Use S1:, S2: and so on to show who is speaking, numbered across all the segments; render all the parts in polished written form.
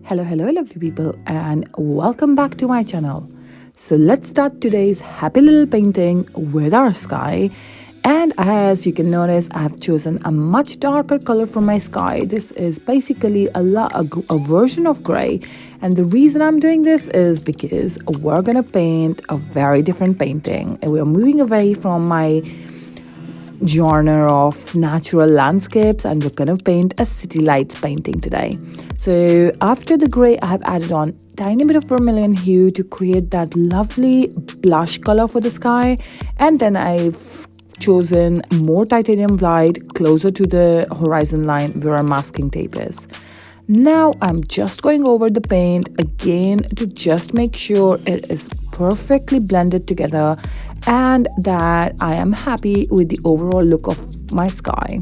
S1: Hello, lovely people, and welcome back to my channel. So let's start today's happy little painting with our sky. And as you can notice, I have chosen a much darker color for my sky. This is basically a version of gray. And the reason I'm doing this is because we're gonna paint a very different painting. And we're moving away from my genre of natural landscapes and we're gonna paint a city lights painting today. So after the gray, I have added on tiny bit of vermilion hue to create that lovely blush color for the sky, and then I've chosen more titanium white closer to the horizon line where our masking tape is. Now I'm just going over the paint again to just make sure it is perfectly blended together and that I am happy with the overall look of my sky.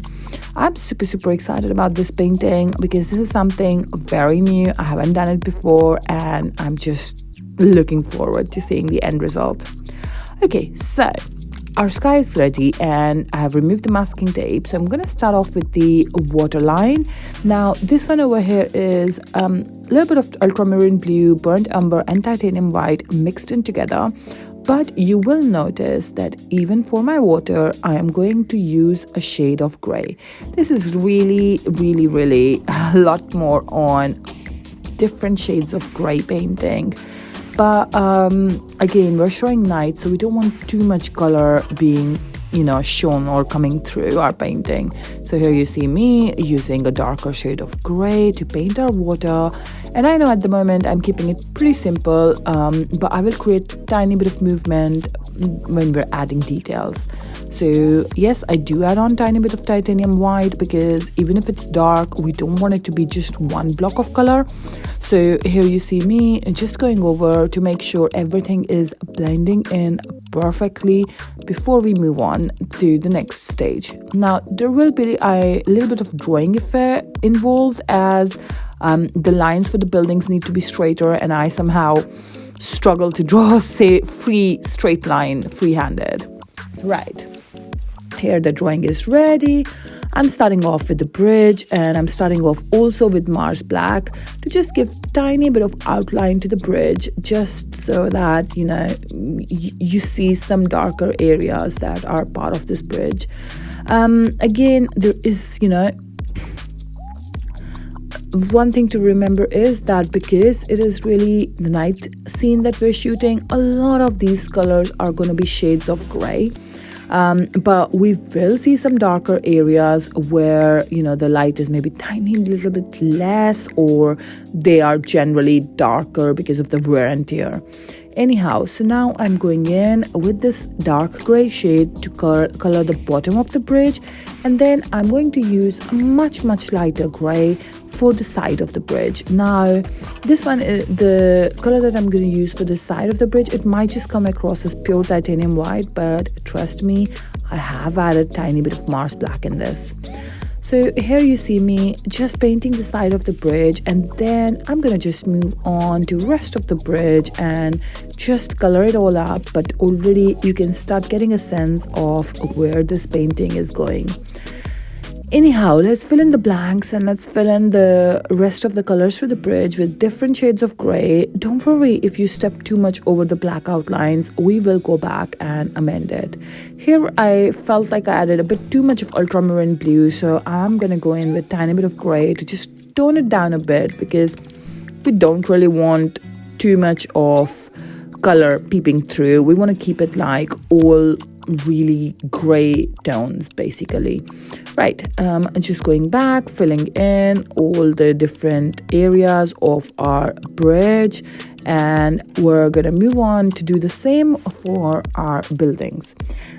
S1: I'm super excited about this painting because this is something very new. I haven't done it before and I'm just looking forward to seeing the end result. Okay, so our sky is ready and I have removed the masking tape. So I'm going to start off with the waterline. Now this one over here is a little bit of ultramarine blue, burnt umber and titanium white mixed in together. But you will notice that even for my water, I am going to use a shade of gray. This is really a lot more on different shades of gray painting. But again, we're showing night, so we don't want too much color being shown or coming through our painting. So here you see me using a darker shade of gray to paint our water. And I know at the moment I'm keeping it pretty simple, but I will create tiny bit of movement when we're adding details. So yes, I do add on tiny bit of titanium white because even if it's dark, we don't want it to be just one block of color. So here you see me just going over to make sure everything is blending in perfectly before we move on to the next stage. Now there will be a little bit of drawing effect involved as the lines for the buildings need to be straighter and I somehow struggle to draw straight line free-handed. Right, here the drawing is ready. I'm starting off with the bridge and I'm starting off also with Mars Black to just give tiny bit of outline to the bridge, just so that you see some darker areas that are part of this bridge. Again, there is one thing to remember is that because it is really the night scene that we're shooting, a lot of these colors are going to be shades of gray. But we will see some darker areas where the light is maybe tiny little bit less, or they are generally darker because of the wear and tear. Anyhow, so now I'm going in with this dark gray shade to color the bottom of the bridge, and then I'm going to use a much lighter gray for the side of the bridge. Now this one is the color that I'm going to use for the side of the bridge. It might just come across as pure titanium white, but trust me, I have added tiny bit of Mars Black in this. So here you see me just painting the side of the bridge, and then I'm gonna just move on to rest of the bridge and just color it all up. But already you can start getting a sense of where this painting is going. Anyhow, let's fill in the blanks and let's fill in the rest of the colors for the bridge with different shades of gray. Don't worry if you step too much over the black outlines, we will go back and amend it. Here I felt like I added a bit too much of ultramarine blue, so I'm gonna go in with a tiny bit of gray to just tone it down a bit because we don't really want too much of color peeping through. We want to keep it like all really gray tones basically. Right, just going back, filling in all the different areas of our bridge, and we're gonna move on to do the same for our buildings.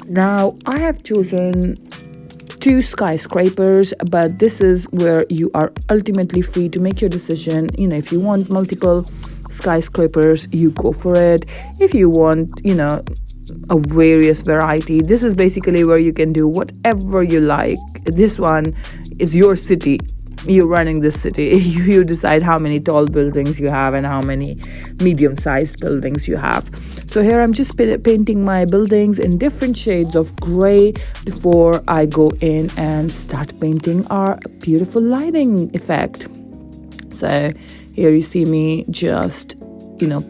S1: Now I have chosen 2 skyscrapers, but this is where you are ultimately free to make your decision. If you want multiple skyscrapers, you go for it. If you want a various variety, this is basically where you can do whatever you like. This one is your city, you're running this city. You decide how many tall buildings you have and how many medium-sized buildings you have. So here I'm just painting my buildings in different shades of gray before I go in and start painting our beautiful lighting effect. So here you see me just,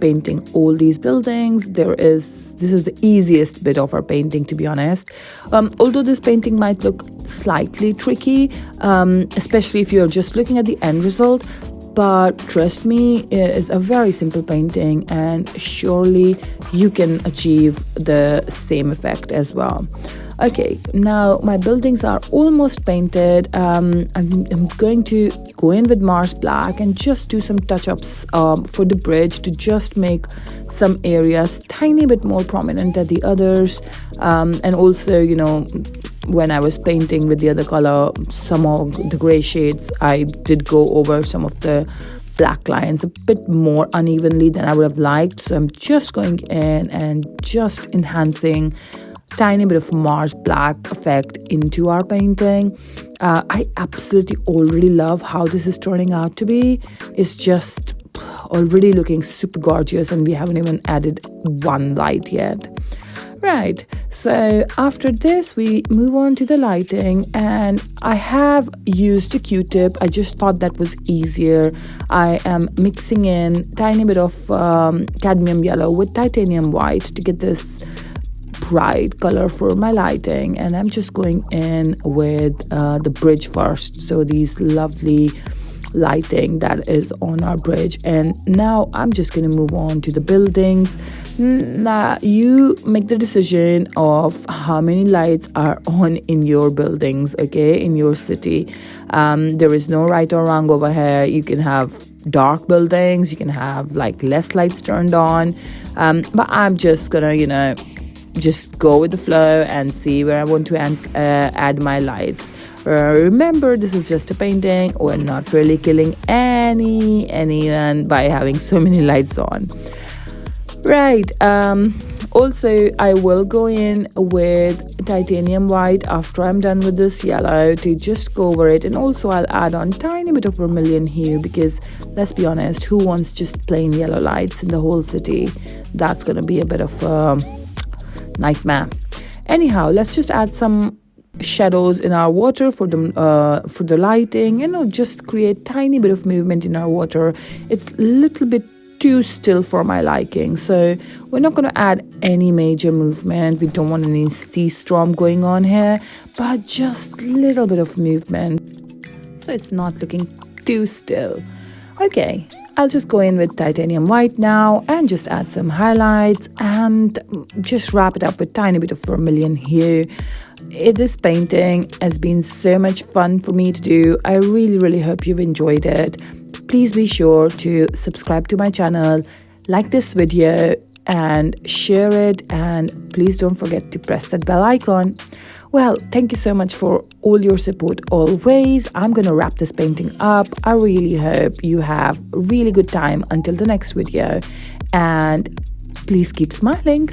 S1: painting all these buildings. This is the easiest bit of our painting, to be honest. Although this painting might look slightly tricky, especially if you're just looking at the end result, but trust me, it is a very simple painting, and surely you can achieve the same effect as well. Okay, now my buildings are almost painted. I'm going to go in with Mars Black and just do some touch-ups for the bridge to just make some areas tiny bit more prominent than the others. And also, when I was painting with the other color, some of the gray shades, I did go over some of the black lines a bit more unevenly than I would have liked. So I'm just going in and just enhancing tiny bit of Mars Black effect into our painting. I absolutely already love how this is turning out to be. It's just already looking super gorgeous, and we haven't even added one light yet. Right, so after this we move on to the lighting, and I have used a Q-tip. I just thought that was easier. I am mixing in tiny bit of cadmium yellow with titanium white to get this bright color for my lighting, and I'm just going in with the bridge first. So these lovely lighting that is on our bridge, and now I'm just going to move on to the buildings. Now you make the decision of how many lights are on in your buildings, okay, in your city. There is no right or wrong over here. You can have dark buildings, you can have like less lights turned on, but I'm just gonna just go with the flow and see where I want to add my lights. Remember, this is just a painting. We're not really killing anyone by having so many lights on. Right. Also, I will go in with titanium white after I'm done with this yellow to just go over it, and also I'll add on tiny bit of vermilion hue, because let's be honest, who wants just plain yellow lights in the whole city? That's gonna be a bit of a nightmare. Anyhow, let's just add some shadows in our water for the lighting. Just create tiny bit of movement in our water. It's a little bit too still for my liking, so we're not going to add any major movement. We don't want any sea storm going on here, but just a little bit of movement so it's not looking too still. Okay, I'll just go in with titanium white now and just add some highlights and just wrap it up with tiny bit of vermilion hue. This painting has been so much fun for me to do. I really hope you've enjoyed it. Please be sure to subscribe to my channel, like this video and share it, and please don't forget to press that bell icon. Well, thank you so much for all your support always. I'm gonna wrap this painting up. I really hope you have a really good time until the next video, and please keep smiling.